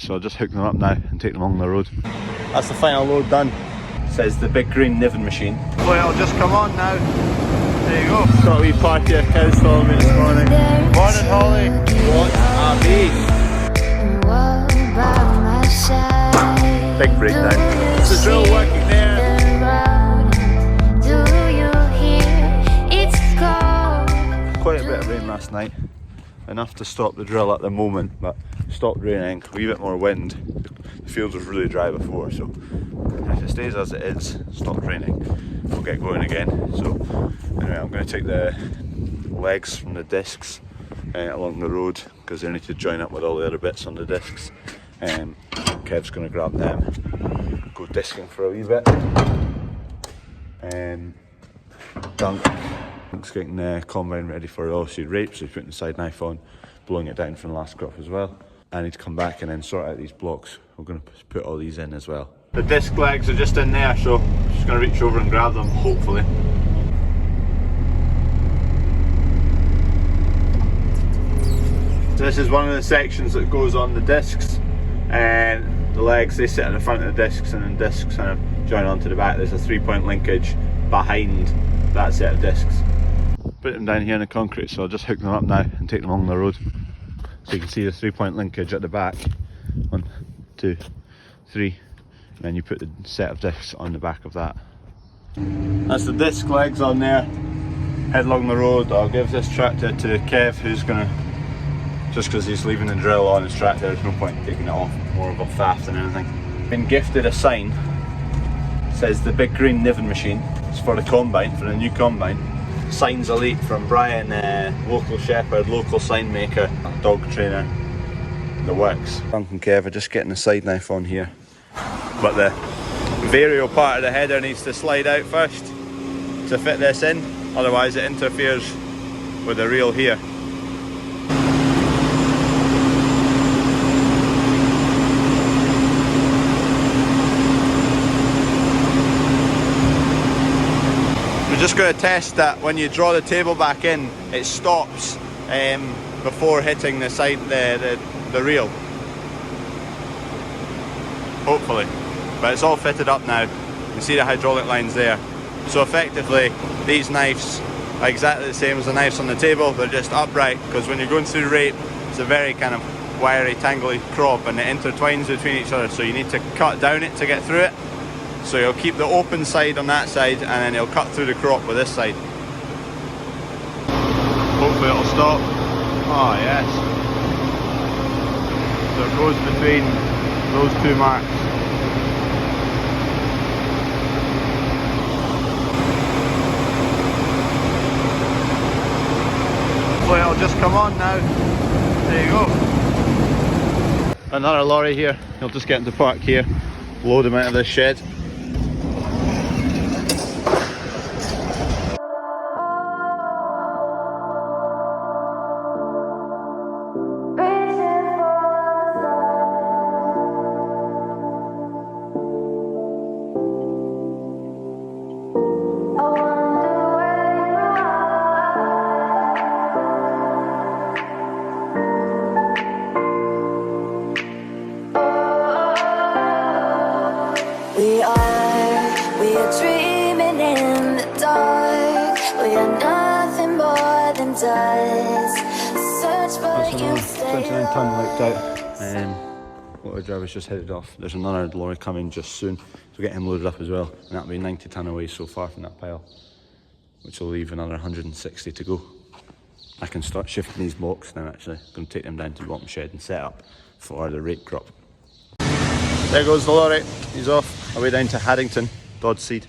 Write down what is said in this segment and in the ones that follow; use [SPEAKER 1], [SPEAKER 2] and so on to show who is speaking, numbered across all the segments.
[SPEAKER 1] So I'll just hook them up now and take them along the road. That's the final load done. Says the big green nivin machine. Well, just come on now. There you go. Got a wee party of cows following me this morning. Morning, Holly. What a beast. Big breakdown. It's the drill working there. Quite a bit of rain last night. Enough to stop the drill at the moment, but stopped raining, a wee bit more wind. The field was really dry before, so if it stays as it is, stopped raining, we'll get going again. So anyway, I'm going to take the legs from the discs along the road because they need to join up with all the other bits on the discs. Kev's going to grab them, go disking for a wee bit. Dunk's getting the combine ready for oilseed rape, so he's putting the side knife on, blowing it down from the last crop as well. I need to come back and then sort out these blocks. We're going to put all these in as well. The disc legs are just in there, so I'm just going to reach over and grab them, hopefully. So this is one of the sections that goes on the discs, and the legs, they sit at the front of the discs, and the discs kind of join onto the back. There's a 3-point linkage behind that set of discs. Put them down here in the concrete, so I'll just hook them up now and take them along the road. So you can see the 3-point linkage at the back. 1, 2, 3, and then you put the set of discs on the back of that. That's the disc legs on there. Head along the road. I'll give this tractor to Kev, who's gonna, just because he's leaving the drill on his tractor, there's no point in taking it off, more of a faff than anything. Been gifted a sign, it says the big green nivin machine. It's for the combine, for the new combine. Signs Elite from Brian, local shepherd, local sign maker, dog trainer, the works. Dunk and Kev are just getting the side knife on here, but the vario part of the header needs to slide out first to fit this in, otherwise it interferes with the reel here. We're just going to test that when you draw the table back in, it stops before hitting the side, the reel. Hopefully. But it's all fitted up now. You can see the hydraulic lines there. So effectively, these knives are exactly the same as the knives on the table. They're just upright, because when you're going through rape, it's a very kind of wiry, tangly crop, and it intertwines between each other. So you need to cut down it to get through it. So you'll keep the open side on that side, and then you'll cut through the crop with this side. Hopefully it'll stop. Oh yes. So it goes between those two marks. Well, just come on now. There you go. Another lorry here. He'll just get into park here, load him out of this shed.
[SPEAKER 2] We are dreaming in the dark. We are nothing more than dust. Search but you stay
[SPEAKER 1] 29 tonne wiped out. Lorry driver's just headed off. There's another lorry coming just soon, so we'll get him loaded up as well. And that'll be 90 tonne away so far from that pile, which will leave another 160 to go. I can start shifting these blocks now actually. I'm going to take them down to the bottom shed and set up for the rape crop. There goes the lorry. He's off away down to Haddington, Dodds Seed.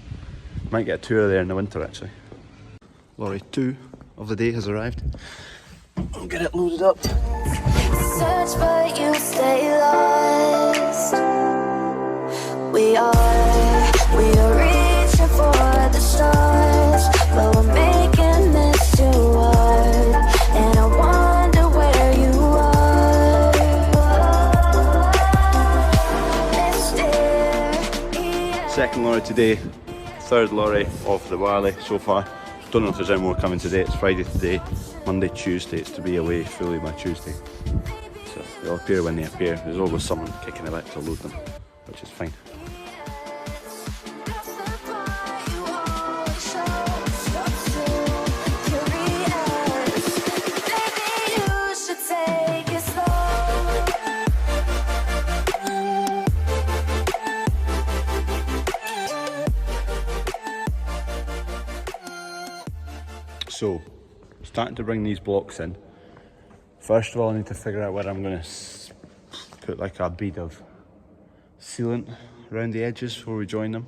[SPEAKER 1] Might get a tour there in the winter actually. Lorry 2 of the day has arrived. I'll get it loaded up.
[SPEAKER 2] Search but you stay lost. We are reaching for the stars, but we're making this too hard. And I wonder where you are.
[SPEAKER 1] Second lorry today, third lorry of the barley so far. Don't know if there's any more coming today. It's Friday today, Monday, Tuesday. It's to be away fully by Tuesday. So They'll appear when they appear. There's always someone kicking about to load them, which is fine. So, starting to bring these blocks in. First of all, I need to figure out where I'm going to put like a bead of sealant around the edges before we join them.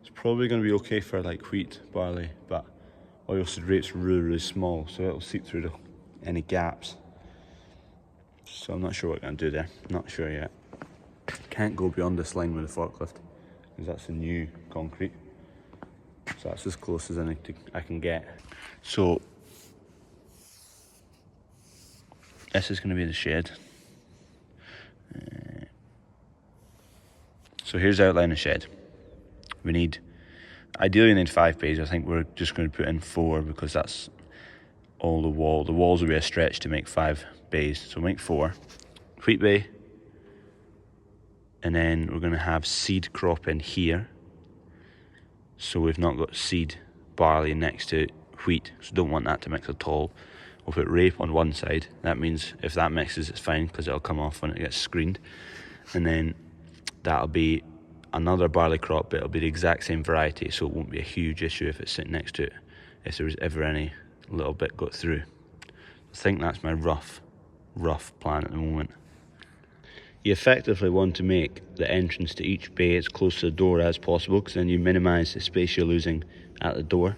[SPEAKER 1] It's probably going to be okay for like wheat, barley, but oilseed rape's really small, so it'll seep through any gaps. So I'm not sure what I'm going to do there. Not sure yet. Can't go beyond this line with the forklift because that's a new concrete. So that's as close as I can get. So this is going to be the shed. So here's the outline of the shed. Ideally we need 5 bays. I think we're just going to put in 4 because that's all the wall. The walls will be a stretch to make 5 bays. So make 4. Wheat bay. And then we're going to have seed crop in here. So we've not got seed barley next to wheat. So don't want that to mix at all. We'll put rape on one side. That means if that mixes, it's fine because it'll come off when it gets screened. And then that'll be another barley crop, but it'll be the exact same variety, so it won't be a huge issue if it's sitting next to it, if there was ever any little bit got through. I think that's my rough plan at the moment. You effectively want to make the entrance to each bay as close to the door as possible, because then you minimise the space you're losing at the door.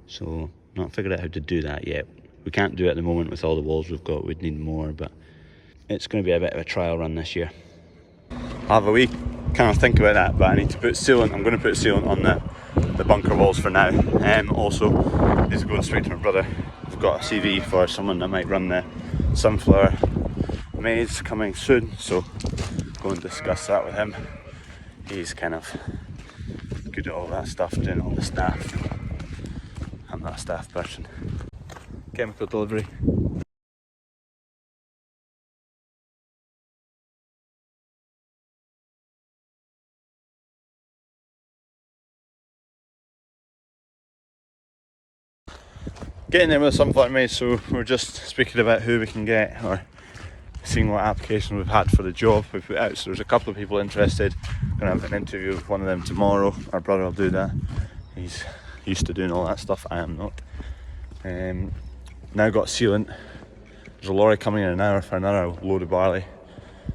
[SPEAKER 1] So, not figured out how to do that yet. We can't do it at the moment with all the walls we've got. We'd need more, but it's going to be a bit of a trial run this year. I'll have a wee kind of think about that, but I need to put sealant. I'm going to put sealant on the bunker walls for now. Also, this is going straight to my brother. I've got a CV for someone that might run the sunflower maize coming soon, so go and discuss that with him. He's kind of good at all that stuff, doing all the staff. I'm not a staff person. Chemical delivery. Getting there with the sunflower maize, so we're just speaking about who we can get or seeing what application we've had for the job we put out. So there's a couple of people interested. I'm going to have an interview with one of them tomorrow. Our brother will do that. He's used to doing all that stuff. I am not. Now got sealant. There's a lorry coming in an hour for another load of barley.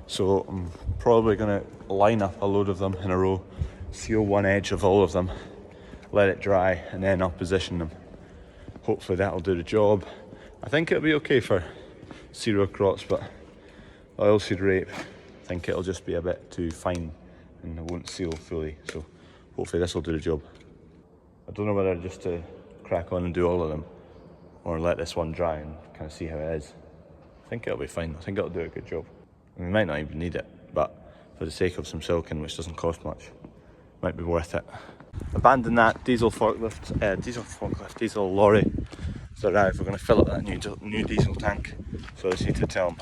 [SPEAKER 1] So I'm probably going to line up a load of them in a row, seal one edge of all of them, let it dry, and then I'll position them. Hopefully that'll do the job. I think it'll be okay for cereal crops, but oilseed rape, I think it'll just be a bit too fine and it won't seal fully. So hopefully this will do the job. I don't know whether just to crack on and do all of them or let this one dry and kind of see how it is. I think it'll be fine. I think it'll do a good job. And we might not even need it, but for the sake of some silicone, which doesn't cost much, might be worth it. Abandon that diesel lorry. So arrived. We're going to fill up that new diesel tank. So I just need to tell them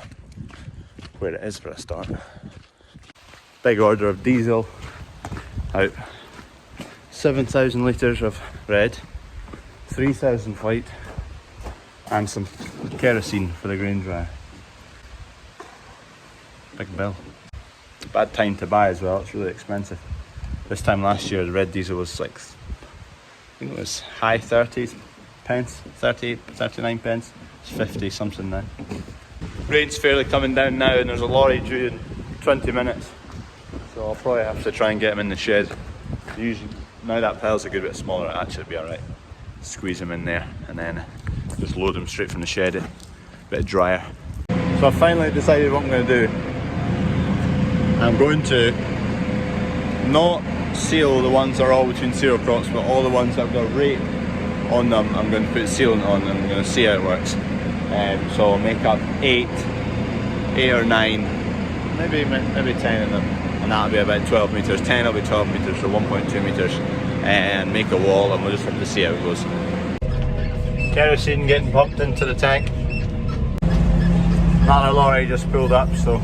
[SPEAKER 1] where it is for a start. Big order of diesel out. 7,000 litres of red, 3,000 white, and some kerosene for the grain dryer. Big bill. Bad time to buy as well. It's really expensive. This time last year, the red diesel was like, I think it was high 30s pence, 38, 39 pence. It's 50 something now. Rain's fairly coming down now, and there's a lorry due in 20 minutes. So I'll probably have to try and get him in the shed. Usually, now that pile's a good bit smaller, it'll actually be alright. Squeeze him in there, and then just load him straight from the shed, a bit drier. So I've finally decided what I'm going to do. I'm going to not seal the ones that are all between cereal crops, but all the ones that have got rape on them, I'm going to put sealant on and I'm going to see how it works. So I'll make up 8 or 9, maybe 10 of them, and that'll be about 12 metres. 10 will be 12 metres, so 1.2 metres, and make a wall, and we'll just have to see how it goes. Kerosene getting pumped into the tank. Another lorry just pulled up, so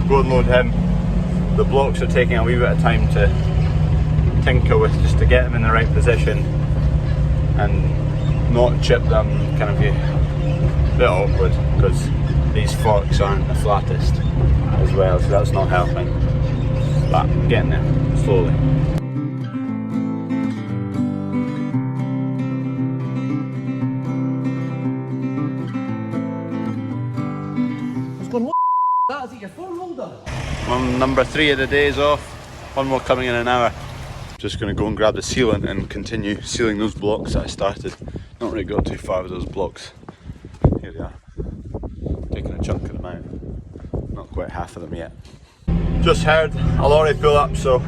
[SPEAKER 1] go and load him. The blocks are taking a wee bit of time to tinker with, just to get them in the right position and not chip them. Kind of a bit awkward because these forks aren't the flattest as well, so that's not helping. But I'm getting there slowly. Number 3 of the day is off. One more coming in an hour. Just going to go and grab the sealant and continue sealing those blocks that I started. Not really got too far with those blocks. Here they are. Taking a chunk of them out. Not quite half of them yet. Just heard a lorry pull up, so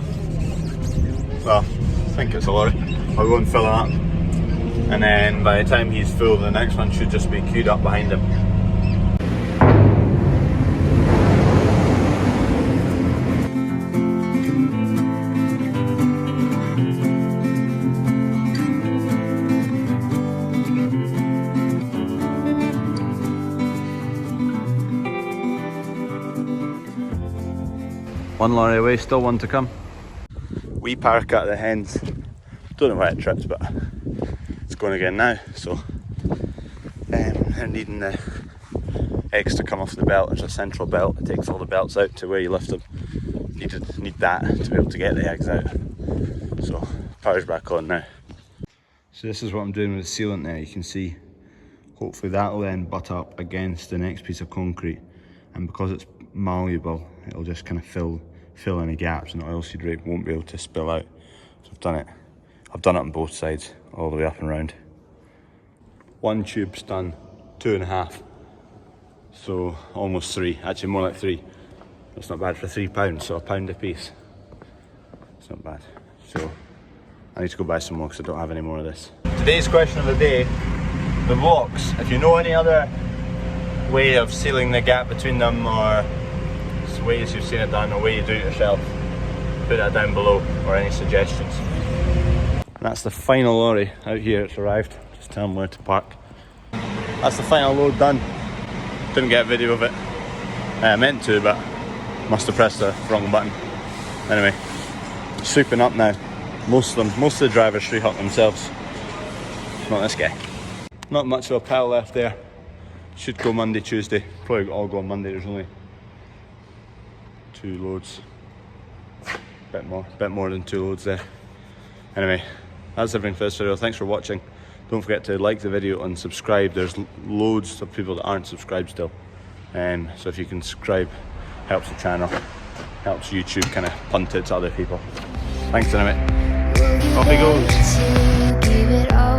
[SPEAKER 1] well, I think it's a lorry. I'll go and fill it up, and then by the time he's full, the next one should just be queued up behind him. One lorry away, still one to come. We park at the hens. Don't know why it trips, but it's going again now. So they're needing the eggs to come off the belt. There's a central belt that takes all the belts out to where you lift them. Need that to be able to get the eggs out. So power's back on now. So this is what I'm doing with the sealant there. You can see, hopefully that will then butt up against the next piece of concrete, and because it's malleable, it'll just kind of fill any gaps, and the oilseed rape won't be able to spill out. So I've done it on both sides, all the way up and round. One tube's done 2.5, so almost 3, actually more like 3. That's not bad for £3, so £1 a piece. It's not bad. So I need to go buy some more because I don't have any more of this. Today's question of the day, the blocks. If you know any other way of sealing the gap between them, or ways you've seen it done, or way you do it yourself, put that down below, or any suggestions. And that's the final lorry out here. It's arrived. Just tell them where to park. That's the final load done. Didn't get a video of it. I meant to, but must have pressed the wrong button. Anyway, souping up now. Most of the drivers straight up themselves. Not this guy. Not much of a pile left there. Should go Monday, Tuesday. Probably all go on Monday. There's only 2 loads. Bit more than 2 loads there. Anyway, that's everything for this video. Thanks for watching. Don't forget to like the video and subscribe. There's loads of people that aren't subscribed still. So if you can subscribe, helps the channel, helps YouTube kind of punt it to other people. Thanks anyway. Off he goes.